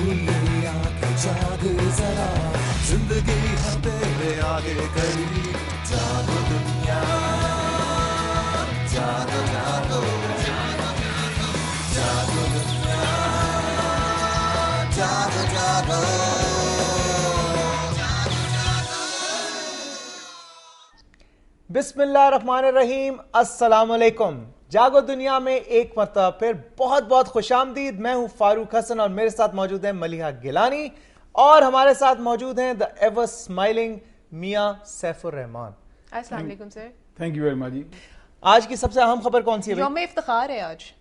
खोले आंखें जाग जरा, जिंदगी है तेरे आगे खड़ी, जागो दुनिया, जागो जागो, जागो दुनिया, जागो जागो। बिस्मिल्लाहिर्रहमानिर्रहीम, अस्सलामुअलैकुम। जागो दुनिया में एक मरतबा फिर बहुत बहुत खुशामदीद। मैं हूं फारूक हसन और मेरे साथ मौजूद है मलिहा गिलानी और हमारे साथ मौजूद हैं the ever smiling Miyan Saifur Rahman. अस्सलाम वालेकुम sir. Thank you very much जी। आज की सबसे अहम खबर कौन सी है? यौम इफ्तिखार है आज।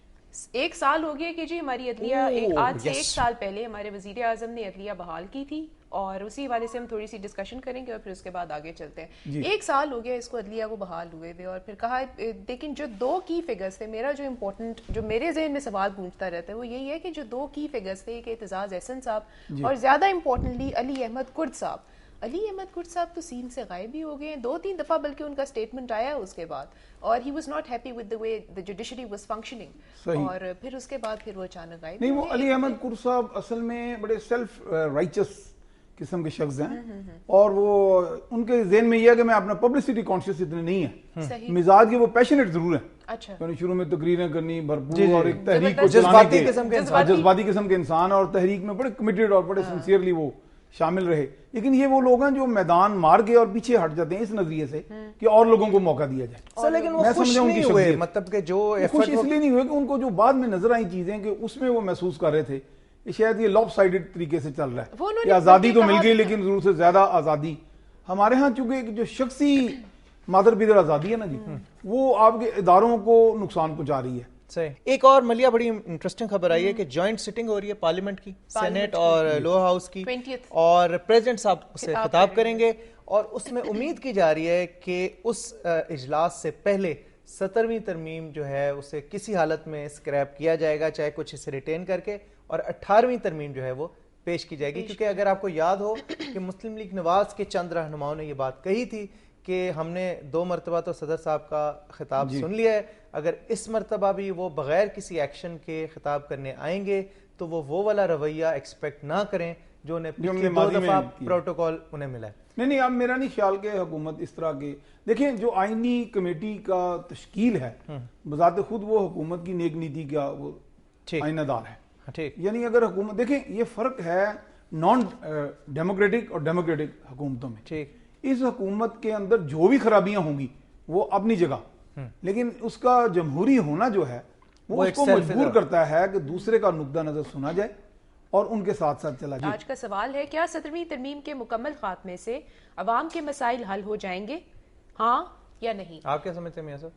1 साल हो गया कि जी हमारी अदलिया आज से 1 साल पहले हमारे वजीर आजम ने अदलिया बहाल की थी और उसी हवाले से हम थोड़ी सी डिस्कशन करेंगे और फिर उसके बाद आगे चलते हैं। 1 साल हो गया इसको अदलिया को बहाल हुए हुए और फिर कहा, लेकिन जो 2 की फिगर्स थे, मेरा जो इम्पोर्टेंट जो मेरे जहन में सवाल पूछता रहता है वो यही है कि जो 2 की फिगर्स थे, एक एतजाज एहसन साहब और ज्यादा इम्पोर्टेंटली अली अहमद कुर्द साहब। अली अहमद कुर्द साहब तो सीन से गायब ही हो गए हैं 2-3 दफा, बल्कि उनका स्टेटमेंट आया उसके बाद और he was not happy with the way the judiciary was functioning और फिर उसके बाद फिर वो अचानक गायब नहीं। वो अली अहमद कुर्द साहब असल में बड़े सेल्फ राइचस किस्म के शख्स हैं और वो उनके ज़हन में यह है कि मैं अपना पब्लिसिटी कॉन्शियस इतने नहीं है, मिजाज के वो पैशनेट जरूर है। अच्छा, तो शुरू में तकरीरें करनी भरपूर और एक तहरीक को जज्बाती किस्म के इंसान और तहरीक में बड़े कमिटेड और बड़े सिंसियरली वो शामिल रहे। लेकिन ये वो लोग हैं जो मैदान मार के और पीछे हट जाते हैं इस नजरिए से कि और लोगों को मौका दिया जाए। सर लेकिन वो खुश नहीं हुए, मतलब कि जो खुश इसलिए नहीं हुए कि उनको जो बाद में नजर आई चीजें कि उसमें वो महसूस कर रहे थे शायद ये लॉपसाइडेड तरीके से चल रहा है कि आजादी तो मिल गई लेकिन जरूर से ज्यादा आजादी हमारे यहाँ, चूंकि जो शख्सी मादर पिदर आजादी है ना जी, वो आपके इदारों को नुकसान पहुंचा रही है। सही। एक और मलिया बड़ी इंटरेस्टिंग खबर आई है कि जॉइंट सिटिंग हो रही है पार्लियामेंट की, सेनेट और लोअर हाउस की, और प्रेसिडेंट साहब से खिताब करेंगे और उसमें उम्मीद की जा रही है कि उस इजलास से पहले 17वीं तरमीम जो है उसे किसी हालत में स्क्रैप किया जाएगा, चाहे कुछ इसे रिटेन करके, और 18वीं तरमीम जो है वो पेश की जाएगी। क्योंकि अगर आपको याद हो कि मुस्लिम लीग नवाज के चंद रहनुमाओं ने ये बात कही थी कि हमने 2 मरतबा तो सदर साहब का खिताब सुन लिया है, अगर इस मरतबा भी वो बगैर किसी एक्शन के खिताब करने आएंगे तो वो वाला रवैया एक्सपेक्ट ना करें जो उन्हें पिछले 2 दफा प्रोटोकॉल उन्हें मिला है। नहीं, अब मेरा नहीं ख्याल कि हुकूमत इस तरह के, देखें जो आईनी कमेटी का तश्कील है बजाते खुद वो हुकूमत की नेक नीति का वो आईनादार है। ठीक, यानी अगर हुकूमत, देखें ये फर्क है नॉन डेमोक्रेटिक और डेमोक्रेटिक हुकूमतों में। ठीक, इस हुकूमत के अंदर जो भी खराबियां होंगी वो अपनी जगह, लेकिन उसका जमहूरी होना जो है वो उसको मजबूर करता है कि दूसरे का नुक्ता नजर सुना जाए और उनके साथ साथ चला जाए। आज का सवाल है, क्या 17वीं तरमीम के मुकम्मल खात्मे से अवाम के मसाइल हल हो जाएंगे, हाँ या नहीं? आप क्या समझते हैं मियां साहब?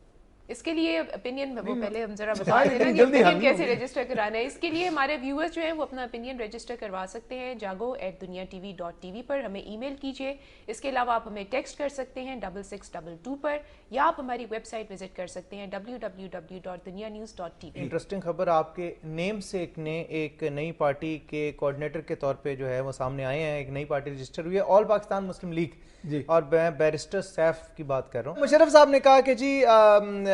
इसके लिए ओपिनियन वो पहले हम जरा बता देना कि ओपिनियन कैसे रजिस्टर कराना है। इसके लिए हमारे व्यूअर्स जो हैं वो अपना ओपिनियन रजिस्टर करवा सकते हैं jago@duniatv.tv पर, हमें ईमेल कीजिए। इसके अलावा आप हमें टेक्स्ट कर सकते हैं 6622 पर, या आप हमारी वेबसाइट विजिट कर सकते हैं www.dunianews.tv। इंटरेस्टिंग खबर, आपके नेम से एक नई पार्टी के कोऑर्डिनेटर के तौर पे जो है वो सामने आए हैं। एक नई पार्टी रजिस्टर हुई है, ऑल पाकिस्तान मुस्लिम लीग जी, और मैं बैरिस्टर सैफ की बात कर रहा हूँ। मुशर्रफ साहब ने कहा कि जी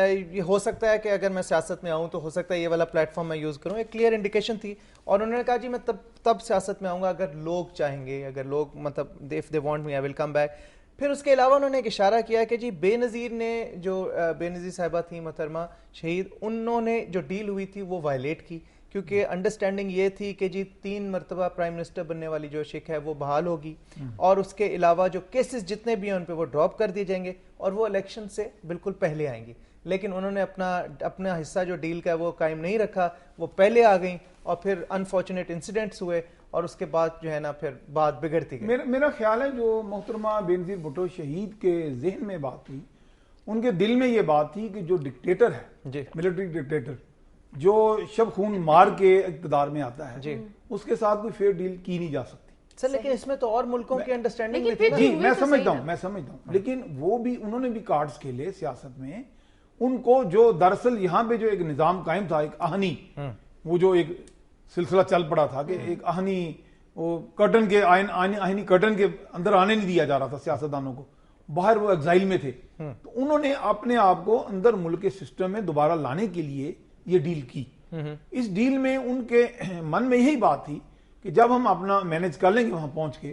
ये हो सकता है कि अगर मैं सियासत में आऊँ तो हो सकता है ये वाला प्लेटफॉर्म मैं यूज़ करूँ। एक क्लियर इंडिकेशन थी और उन्होंने कहा जी मैं तब सियासत में आऊँगा अगर लोग चाहेंगे, अगर लोग मतलब if they want me I will come back. फिर उसके अलावा उन्होंने एक इशारा किया कि जी बेनज़ीर ने जो बेनज़ीर साहिबा थी मोहतरमा शहीद, उन्होंने जो डील हुई थी वो वायलेट की, क्योंकि अंडरस्टैंडिंग ये थी कि जी 3 मरतबा प्राइम मिनिस्टर बनने वाली जो शिक है वो बहाल होगी और उसके अलावा जो केसेस जितने भी हैं उन पे वो ड्रॉप कर दिए जाएंगे और वो इलेक्शन से बिल्कुल पहले आएंगी। लेकिन उन्होंने अपना हिस्सा जो डील का है वो कायम नहीं रखा, वो पहले आ गई और फिर अनफॉर्चुनेट इंसिडेंट्स हुए और उसके बाद जो है ना फिर बात बिगड़ती गई। मेरा ख्याल है जो मोहतरमा बेनज़ीर भुट्टो शहीद के जहन में बात थी, उनके दिल में ये बात थी कि जो डिक्टेटर है, मिलिट्री डिक्टेटर, जो शब खून मार के इक़्तिदार में आता है जी, उसके साथ कोई फेयर डील की नहीं जा सकती। सर लेकिन इसमें तो और मुल्कों की अंडरस्टैंडिंग भी थी जी, मैं समझता हूँ, लेकिन वो भी उन्होंने भी कार्ड्स खेले सियासत में। उनको जो दरअसल यहाँ पे जो एक निजाम कायम था, एक आहनी, वो जो एक सिलसिला चल पड़ा था कि एक आहनी वो कर्टन के आईनी कर्टन के अंदर आने नहीं दिया जा रहा था सियासतदानों को, बाहर वो एग्जाइल में थे। तो उन्होंने अपने आप को अंदर मुल्क के सिस्टम में दोबारा लाने के लिए ये डील की। इस डील में उनके मन में यही बात थी कि जब हम अपना मैनेज कर लेंगे वहां पहुंच के,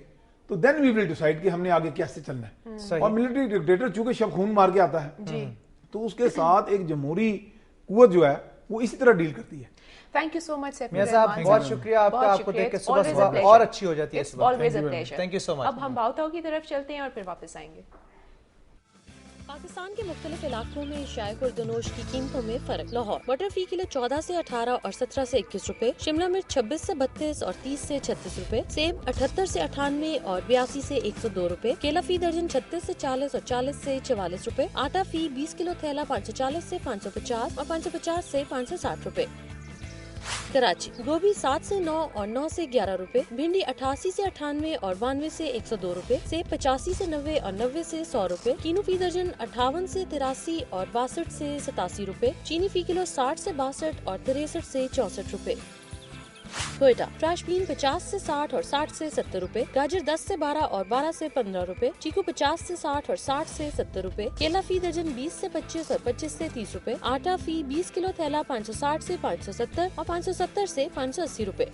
तो देन वी विल डिसाइड कि हमने आगे कैसे चलना है। और मिलिट्री डिक्टेटर चूंकि शब खून मार के आता है, तो उसके साथ एक जमहूरी कुव्वत जो है वो इसी तरह डील करती है। Thank you so much Saifur Miyan साहब, रहमान बहुत साहब। शुक्रिया आपका, बहुत आपको देख के शुक्रिया। सुबह It's always a सुबह pleasure. और अच्छी हो जाती है It's सुबह। always a pleasure. Thank you so much. अब हम बावताओ की तरफ चलते हैं और फिर वापस आएंगे। पाकिस्तान के मुख्तलिफ इलाकों में शाय खुर्दनोश की कीमतों में फर्क। लाहौर मटर फी किलो 14 से 18 और 17 से 21 रुपए, शिमला मिर्च 26 से 32 और 30 से 36 रुपए, सेब 78 से 98 और 82 से 102 रुपए, केला फी दर्जन 36 से 40 और 40 से 44 रुपए, आटा फी 20 किलो थैला 540 से 550 और 550 से 560 रुपए। कराची गोभी 7 से 9 और 9 से 11 रुपए, भिंडी 88 से 98 और 92 से 102 रुपए, सेब 85 से 90 और 90 से 100 रुपए, कीनू फी दर्जन 58 से 83 और 62 से 87 रुपए, चीनी फी किलो 60 से 62 और 63 से 64 रुपए। कोयटा फ्रेश बीन 50 से 60 और 60 से 70 रुपए, गाजर 10 से 12 और 12 से 15 रुपए, चीकू 50 से 60 और 60 से 70 रुपए, केला फी दर्जन 20 से 25 और 25 से 30 रुपए, आटा फी 20 किलो थैला 560 से 570 और 570 से 580 रुपए।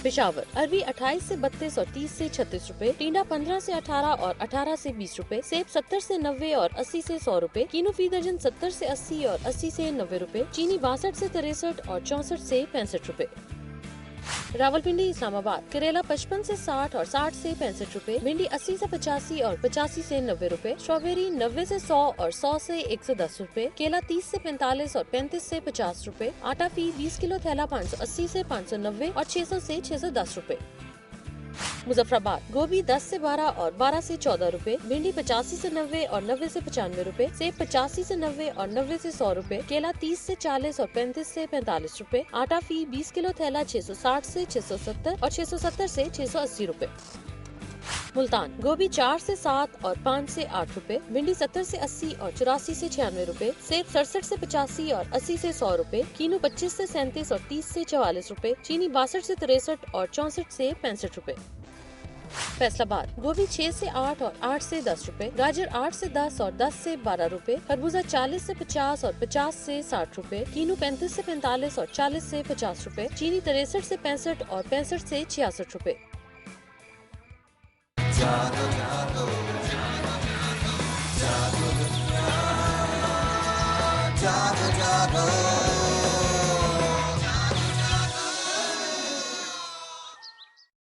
पेशावर अरबी 28 से 32 और 30 से 36 रुपए, टींडा 15 से 18 और 18 से 20 रुपए, सेब 70 से 90 और 80 से 100 रुपए, कीनू फी दर्जन 70 से 80 और 80 से 90 रुपए, चीनी 62 से 63 और 64 से 65 रुपए। रावलपिंडी इस्लामाबाद करेला 55 से 60 और 60 से 65 रुपए, भिंडी 80 से 85 और 85 से 90 रुपए, स्ट्रॉबेरी 90 से 100 और 100 से 110 रुपए, केला 30 से 45 और 35 से 50 रुपए, आटा फी 20 किलो थैला 580 से 590 और 600 से 610 रुपए। मुजफ्फराबाद गोभी 10 से 12 और 12 से 14 रुपए, भिंडी 85 से 90 और 90 से 95 रुपए, सेब 85 से 90 और 90 से 100 रुपए, केला 30 से 40 और 35 से 45 रुपए, आटा फी 20 किलो थैला 660 से 670 और 670 से 680 रुपए। मुल्तान गोभी 4 से 7 और 5 से 8 रुपए, भिंडी 70 से 80 और 84 से 96 रुपए, सेब 67 से 85 और 80 से 100 रुपए, कीनू 25 से 37 और 30 से 44 रुपए, चीनी 62 से 63 और 64 से 65 रुपए। फैसलाबाद गोभी 6 से 8 और 8 से 10 रुपए, गाजर 8 से 10 और 10 से 12 रुपए, खरबूजा 40 से 50 और 50 से 60 रुपए, कीनू 35 से 45 और 40 से 50 रुपए, चीनी 63 से 65 और 65 से 66 रुपए। जागो जागो जागो दुनिया, जागो जागो